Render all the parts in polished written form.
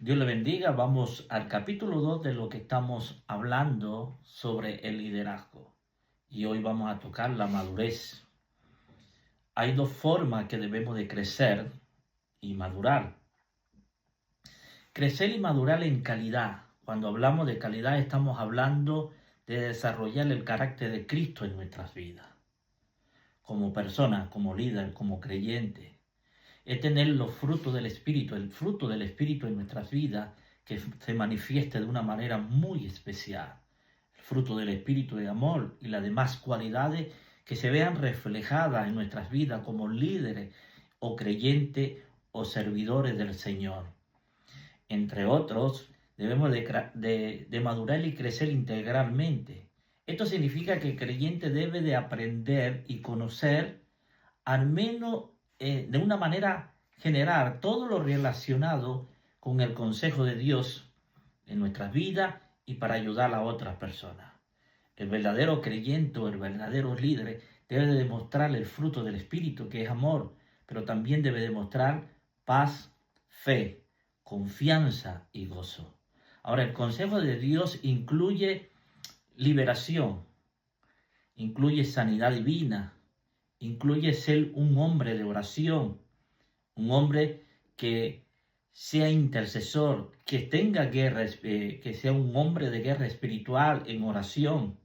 Dios le bendiga. Vamos al capítulo 2 de lo que estamos hablando sobre el liderazgo. Y hoy vamos a tocar la madurez. Hay dos formas que debemos de crecer y madurar. Crecer y madurar en calidad. Cuando hablamos de calidad estamos hablando de desarrollar el carácter de Cristo en nuestras vidas. Como persona, como líder, como creyente. Es tener los frutos del Espíritu, el fruto del Espíritu en nuestras vidas que se manifieste de una manera muy especial. El fruto del Espíritu de amor y las demás cualidades que se vean reflejadas en nuestras vidas como líderes o creyentes o servidores del Señor. Entre otros, debemos de madurar y crecer integralmente. Esto significa que el creyente debe de aprender y conocer al menos de una manera general todo lo relacionado con el consejo de Dios en nuestras vidas y para ayudar a otras personas. El verdadero creyente o el verdadero líder debe de demostrar el fruto del Espíritu, que es amor, pero también debe demostrar paz, fe, confianza y gozo. Ahora, el consejo de Dios incluye liberación, incluye sanidad divina, incluye ser un hombre de oración, un hombre que sea intercesor, que tenga guerra, que sea un hombre de guerra espiritual en oración,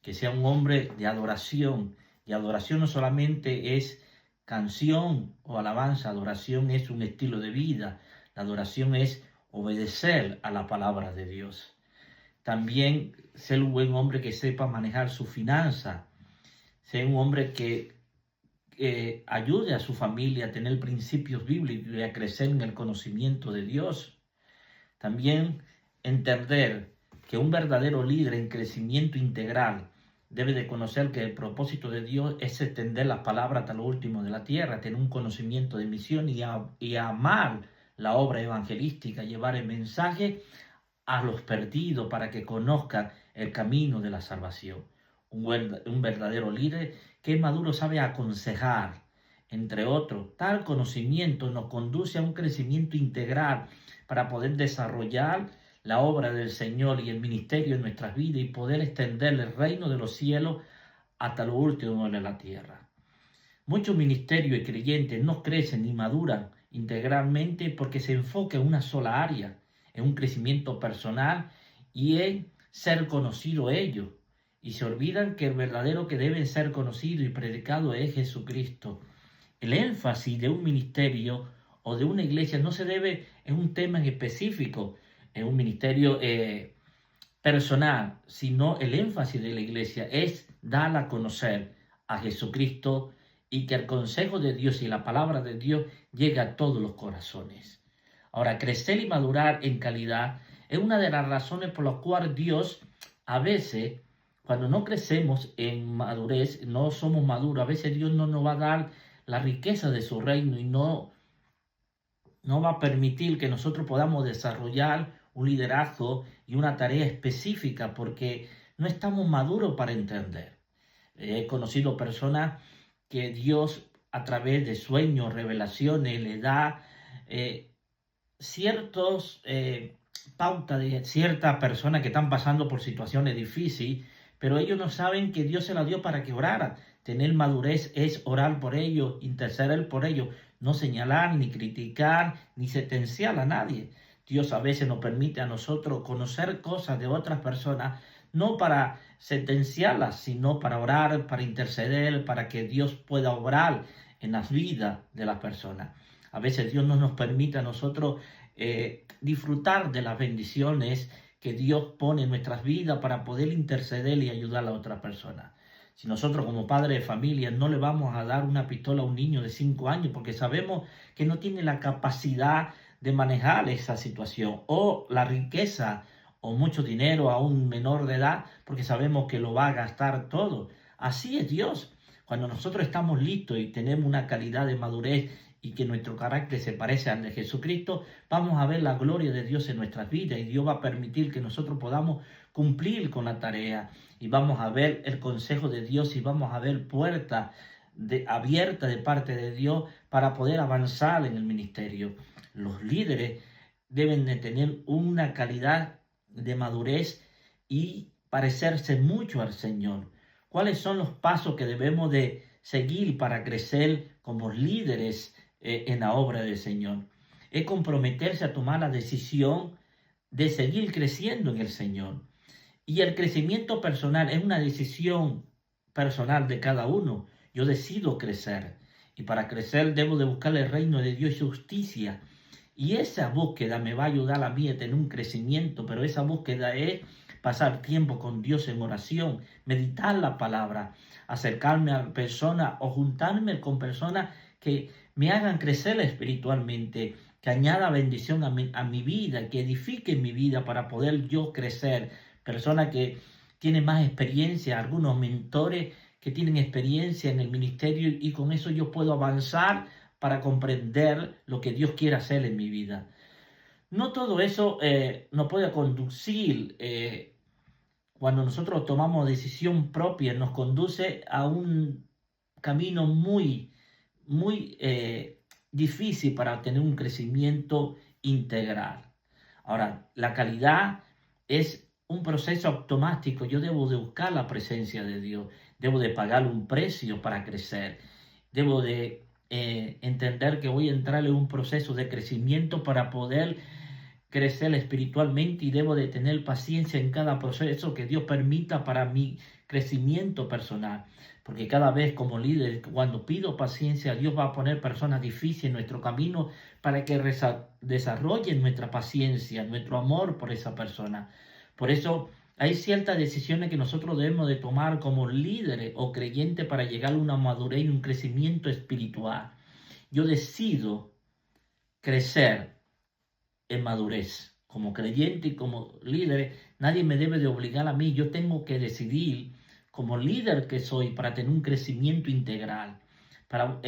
que sea un hombre de adoración. Y adoración no solamente es canción o alabanza, adoración es un estilo de vida, la adoración es obedecer a la palabra de Dios. También ser un buen hombre que sepa manejar su finanza, ser un hombre que ayude a su familia a tener principios bíblicos y a crecer en el conocimiento de Dios. También entender que un verdadero líder en crecimiento integral debe de conocer que el propósito de Dios es extender las palabras hasta lo último de la tierra, tener un conocimiento de misión y amar la obra evangelística, llevar el mensaje a los perdidos para que conozcan el camino de la salvación. Un verdadero líder que es maduro sabe aconsejar, entre otros. Tal conocimiento nos conduce a un crecimiento integral para poder desarrollar la obra del Señor y el ministerio en nuestras vidas y poder extender el reino de los cielos hasta lo último de la tierra. Muchos ministerios y creyentes no crecen ni maduran integralmente porque se enfoca en una sola área, en un crecimiento personal y en ser conocido ellos. Y se olvidan que el verdadero que debe ser conocido y predicado es Jesucristo. El énfasis de un ministerio o de una iglesia no se debe en un tema en específico, en un ministerio personal, sino el énfasis de la iglesia es dar a conocer a Jesucristo y que el consejo de Dios y la palabra de Dios llegue a todos los corazones. Ahora, crecer y madurar en calidad es una de las razones por las cuales Dios a veces, cuando no crecemos en madurez, no somos maduros, a veces Dios no nos va a dar la riqueza de su reino y no va a permitir que nosotros podamos desarrollar un liderazgo y una tarea específica porque no estamos maduros para entender. He conocido personas que Dios a través de sueños, revelaciones, le da ciertos pautas de ciertas personas que están pasando por situaciones difíciles, pero ellos no saben que Dios se la dio para que oraran. Tener madurez es orar por ellos, interceder por ellos, no señalar, ni criticar, ni sentenciar a nadie. Dios a veces nos permite a nosotros conocer cosas de otras personas, no para sentenciarlas, sino para orar, para interceder, para que Dios pueda obrar en las vidas de las personas. A veces Dios no nos permite a nosotros disfrutar de las bendiciones que Dios pone en nuestras vidas para poder interceder y ayudar a otra persona. Si nosotros como padres de familia no le vamos a dar una pistola a un niño de 5 años porque sabemos que no tiene la capacidad de manejar esa situación o la riqueza o mucho dinero a un menor de edad porque sabemos que lo va a gastar todo. Así es Dios. Cuando nosotros estamos listos y tenemos una calidad de madurez y que nuestro carácter se parece al de Jesucristo, vamos a ver la gloria de Dios en nuestras vidas y Dios va a permitir que nosotros podamos cumplir con la tarea y vamos a ver el consejo de Dios y vamos a ver puertas abiertas de parte de Dios para poder avanzar en el ministerio. Los líderes deben de tener una calidad de madurez y parecerse mucho al Señor. ¿Cuáles son los pasos que debemos de seguir para crecer como líderes en la obra del Señor? Es comprometerse a tomar la decisión de seguir creciendo en el Señor. Y el crecimiento personal es una decisión personal de cada uno. Yo decido crecer. Y para crecer debo de buscar el reino de Dios y su justicia. Y esa búsqueda me va a ayudar a mí a tener un crecimiento, pero esa búsqueda es pasar tiempo con Dios en oración, meditar la palabra, acercarme a personas o juntarme con personas que me hagan crecer espiritualmente, que añada bendición a mi vida, que edifique mi vida para poder yo crecer. Personas que tienen más experiencia, algunos mentores que tienen experiencia en el ministerio y con eso yo puedo avanzar para comprender lo que Dios quiere hacer en mi vida. No todo eso nos puede conducir, cuando nosotros tomamos decisión propia, nos conduce a un camino muy difícil para tener un crecimiento integral. Ahora, la calidad es un proceso automático. Yo debo de buscar la presencia de Dios, debo de pagar un precio para crecer, debo de entender que voy a entrar en un proceso de crecimiento para poder crecer espiritualmente y debo de tener paciencia en cada proceso que Dios permita para mi crecimiento personal. Porque cada vez como líder, cuando pido paciencia, Dios va a poner personas difíciles en nuestro camino para que desarrollen nuestra paciencia, nuestro amor por esa persona. Por eso hay ciertas decisiones que nosotros debemos de tomar como líderes o creyentes para llegar a una madurez y un crecimiento espiritual. Yo decido crecer en madurez. Como creyente y como líder, nadie me debe de obligar a mí. Yo tengo que decidir como líder que soy para tener un crecimiento integral, para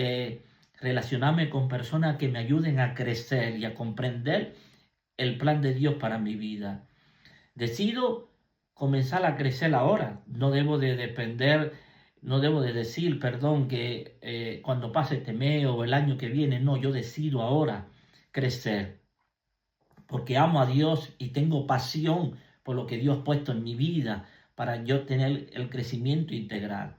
relacionarme con personas que me ayuden a crecer y a comprender el plan de Dios para mi vida. Decido comenzar a crecer ahora. No debo de depender, no debo de decir, perdón, que cuando pase este mes o el año que viene. No, yo decido ahora crecer. Porque amo a Dios y tengo pasión por lo que Dios ha puesto en mi vida para yo tener el crecimiento integral.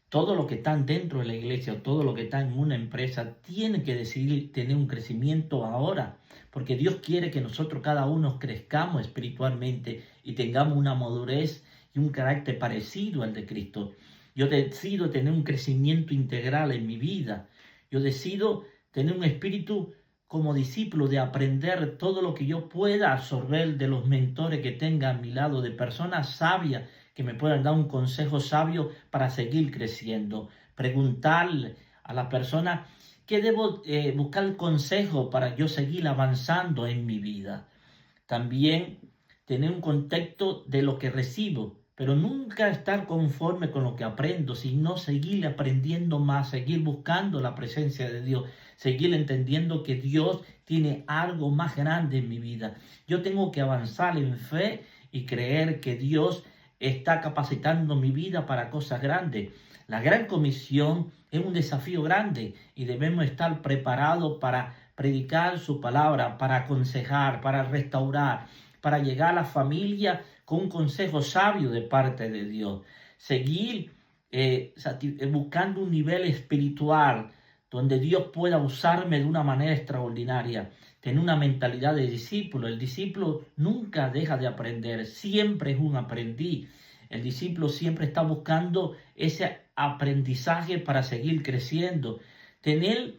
Todo lo que están dentro de la iglesia o todo lo que está en una empresa tiene que decidir tener un crecimiento ahora, porque Dios quiere que nosotros cada uno crezcamos espiritualmente y tengamos una madurez y un carácter parecido al de Cristo. Yo decido tener un crecimiento integral en mi vida. Yo decido tener un espíritu como discípulo de aprender todo lo que yo pueda absorber de los mentores que tenga a mi lado, de personas sabias que me puedan dar un consejo sabio para seguir creciendo. Preguntarle a la persona que debo buscar consejo para yo seguir avanzando en mi vida. También tener un contexto de lo que recibo, pero nunca estar conforme con lo que aprendo, sino seguir aprendiendo más, seguir buscando la presencia de Dios, seguir entendiendo que Dios tiene algo más grande en mi vida. Yo tengo que avanzar en fe y creer que Dios está capacitando mi vida para cosas grandes. La gran comisión es un desafío grande y debemos estar preparados para predicar su palabra, para aconsejar, para restaurar, para llegar a la familia con un consejo sabio de parte de Dios. Seguir buscando un nivel espiritual donde Dios pueda usarme de una manera extraordinaria. Tener una mentalidad de discípulo. El discípulo nunca deja de aprender, siempre es un aprendiz. El discípulo siempre está buscando ese aprendizaje para seguir creciendo. Tener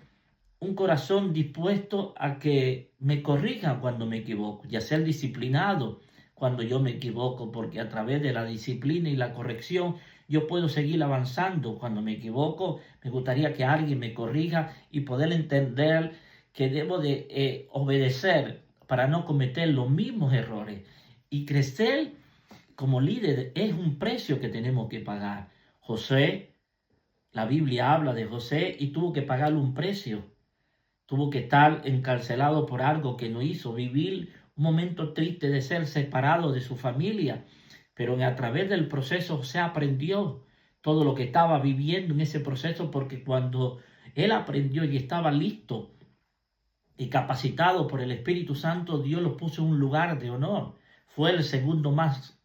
un corazón dispuesto a que me corrijan cuando me equivoco y a ser disciplinado cuando yo me equivoco, porque a través de la disciplina y la corrección yo puedo seguir avanzando. Cuando me equivoco, me gustaría que alguien me corrija y poder entender que debo de obedecer para no cometer los mismos errores. Y crecer como líder es un precio que tenemos que pagar. José, la Biblia habla de José y tuvo que pagar un precio. Tuvo que estar encarcelado por algo que no hizo, vivir un momento triste de ser separado de su familia. Pero a través del proceso se aprendió todo lo que estaba viviendo en ese proceso, porque cuando él aprendió y estaba listo, y capacitado por el Espíritu Santo, Dios los puso en un lugar de honor. Fue el segundo más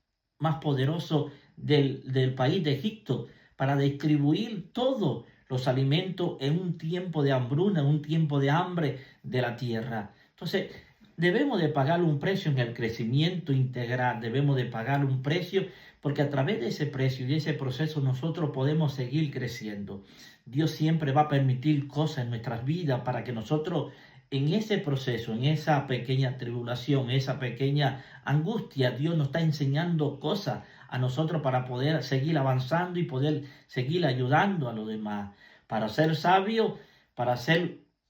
poderoso del país de Egipto para distribuir todos los alimentos en un tiempo de hambruna, en un tiempo de hambre de la tierra. Entonces, debemos de pagar un precio en el crecimiento integral, debemos de pagar un precio porque a través de ese precio y de ese proceso nosotros podemos seguir creciendo. Dios siempre va a permitir cosas en nuestras vidas para que nosotros en ese proceso, en esa pequeña tribulación, esa pequeña angustia, Dios nos está enseñando cosas a nosotros para poder seguir avanzando y poder seguir ayudando a los demás. Para ser sabio,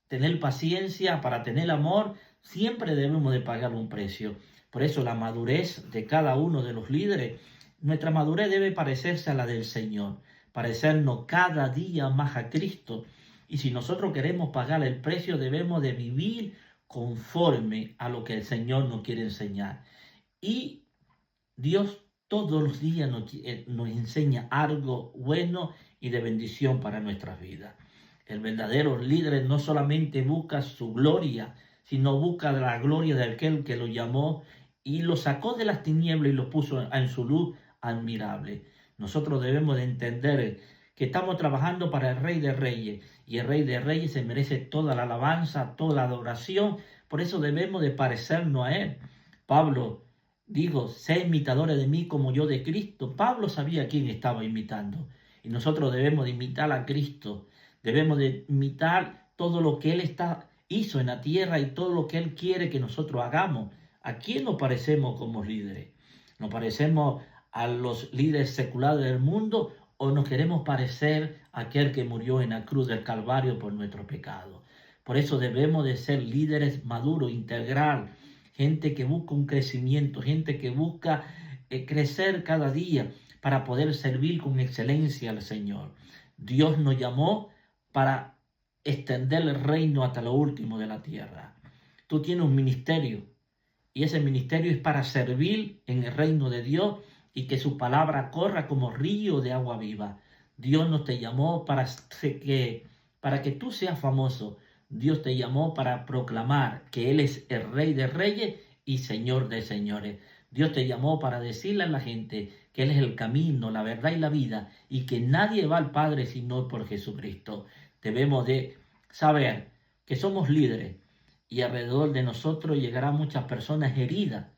tener paciencia, para tener amor, siempre debemos de pagar un precio. Por eso la madurez de cada uno de los líderes, nuestra madurez debe parecerse a la del Señor, parecernos cada día más a Cristo. Y si nosotros queremos pagar el precio, debemos de vivir conforme a lo que el Señor nos quiere enseñar. Y Dios todos los días nos enseña algo bueno y de bendición para nuestras vidas. El verdadero líder no solamente busca su gloria, sino busca la gloria de aquel que lo llamó y lo sacó de las tinieblas y lo puso en su luz admirable. Nosotros debemos de entender que estamos trabajando para el Rey de Reyes y el Rey de Reyes se merece toda la alabanza, toda la adoración. Por eso debemos de parecernos a Él. Pablo digo, sé imitadores de mí como yo de Cristo. Pablo sabía a quién estaba imitando. Y nosotros debemos de imitar a Cristo. Debemos de imitar todo lo que Él hizo en la tierra y todo lo que Él quiere que nosotros hagamos. ¿A quién nos parecemos como líderes? ¿Nos parecemos a los líderes seculares del mundo o nos queremos parecer a aquel que murió en la cruz del Calvario por nuestro pecado? Por eso debemos de ser líderes maduros, integral, gente que busca un crecimiento, gente que busca crecer cada día para poder servir con excelencia al Señor. Dios nos llamó para extender el reino hasta lo último de la tierra. Tú tienes un ministerio y ese ministerio es para servir en el reino de Dios y que su palabra corra como río de agua viva. Dios no te llamó para que tú seas famoso. Dios te llamó para proclamar que Él es el Rey de Reyes y Señor de Señores. Dios te llamó para decirle a la gente que Él es el camino, la verdad y la vida y que nadie va al Padre sino por Jesucristo. Debemos de saber que somos líderes y alrededor de nosotros llegarán muchas personas heridas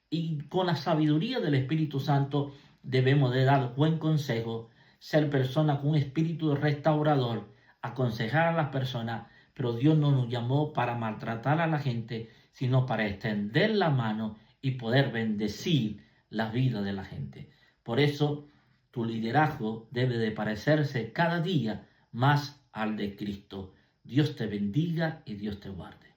y con la sabiduría del Espíritu Santo debemos de dar buen consejo, ser personas con un espíritu restaurador, aconsejar a las personas, pero Dios no nos llamó para maltratar a la gente, sino para extender la mano y poder bendecir la vida de la gente. Por eso tu liderazgo debe de parecerse cada día más al de Cristo. Dios te bendiga y Dios te guarde.